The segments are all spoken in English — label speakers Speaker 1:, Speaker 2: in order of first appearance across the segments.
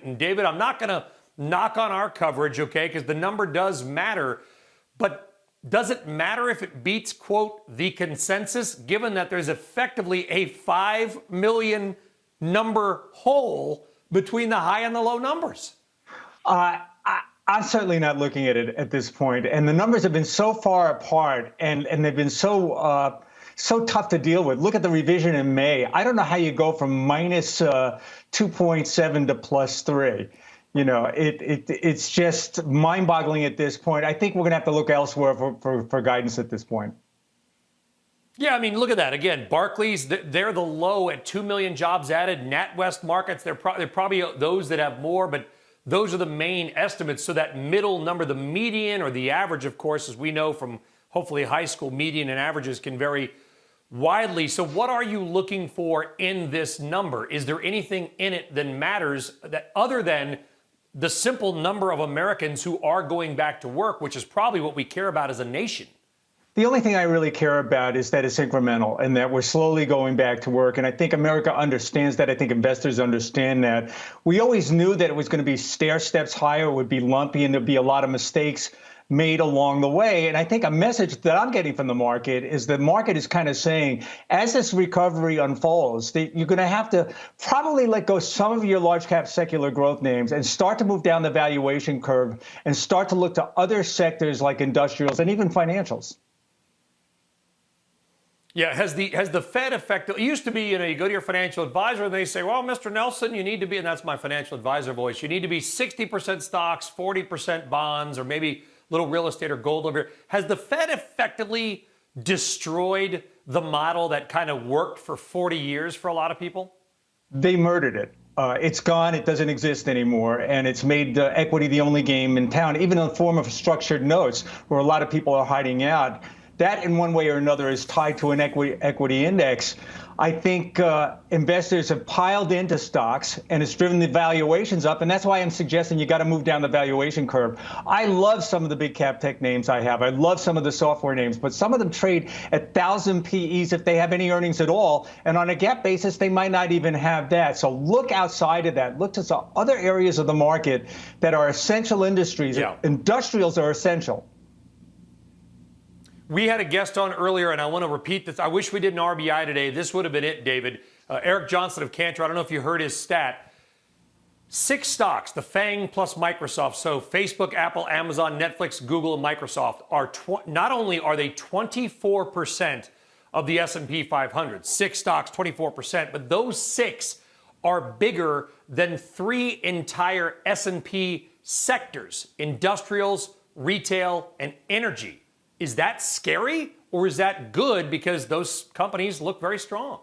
Speaker 1: And David, I'm not going to knock on our coverage, okay, because the number does matter. But does it matter if it beats, quote, the consensus, given that there's effectively a 5 million number hole between the high and the low numbers?
Speaker 2: I'm certainly not looking at it at this point. And the numbers have been so far apart, and they've been so tough to deal with. Look at the revision in May. I don't know how you go from minus 2.7 to plus 3. You know, it's just mind-boggling at this point. I think we're going to have to look elsewhere for guidance at this point.
Speaker 1: Yeah, I mean, look at that. Again, Barclays, they're the low at 2 million jobs added. NatWest markets, they're probably those that have more, but those are the main estimates. So that middle number, the median or the average, of course, as we know from hopefully high school, median and averages can vary widely. So what are you looking for in this number? Is there anything in it that matters that other than the simple number of Americans who are going back to work, which is probably what we care about as a nation?
Speaker 2: The only thing I really care about is that it's incremental and that we're slowly going back to work. And I think America understands that. I think investors understand that. We always knew that it was going to be stair steps higher, it would be lumpy, and there'd be a lot of mistakes made along the way. And I think a message that I'm getting from the market is the market is kind of saying, as this recovery unfolds, that you're going to have to probably let go some of your large cap secular growth names and start to move down the valuation curve and start to look to other sectors like industrials and even financials.
Speaker 1: Yeah, has the Fed affected? It used to be, you go to your financial advisor and they say, well, Mr. Nelson, you need to be, and that's my financial advisor voice, you need to be 60% stocks, 40% bonds, or maybe little real estate or gold over here. Has the Fed effectively destroyed the model that kind of worked for 40 years for a lot of people?
Speaker 2: They murdered it. It's gone. It doesn't exist anymore. And it's made equity the only game in town, even in the form of structured notes where a lot of people are hiding out. That, in one way or another, is tied to an equity index. I think investors have piled into stocks, and it's driven the valuations up. And that's why I'm suggesting you got to move down the valuation curve. I love some of the big cap tech names I have. I love some of the software names, but some of them trade at 1,000 PEs if they have any earnings at all. And on a GAAP basis, they might not even have that. So look outside of that. Look to some other areas of the market that are essential industries.
Speaker 1: Yeah.
Speaker 2: Industrials are essential.
Speaker 1: We had a guest on earlier, and I want to repeat this. I wish we did an RBI today. This would have been it, David. Eric Johnson of Cantor. I don't know if you heard his stat. 6 stocks, the FANG plus Microsoft, so Facebook, Apple, Amazon, Netflix, Google, and Microsoft, are not only are they 24% of the S&P 500, 6 stocks, 24%, but those 6 are bigger than 3 entire S&P sectors, industrials, retail, and energy. Is that scary, or is that good because those companies look very strong?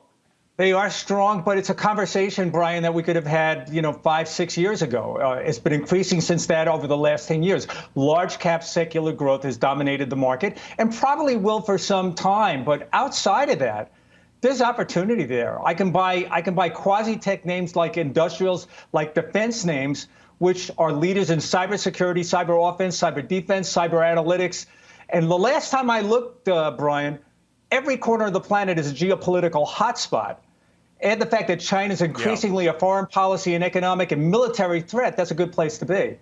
Speaker 2: They are strong, but it's a conversation, Brian, that we could have had, 5, 6 years ago. It's been increasing since that over the last 10 years. Large cap secular growth has dominated the market and probably will for some time. But outside of that, there's opportunity there. I can buy quasi-tech names like industrials, like defense names, which are leaders in cybersecurity, cyber offense, cyber defense, cyber analytics. And the last time I looked, Brian, every corner of the planet is a geopolitical hotspot. And the fact that China is increasingly a foreign policy and economic and military threat, that's a good place to be.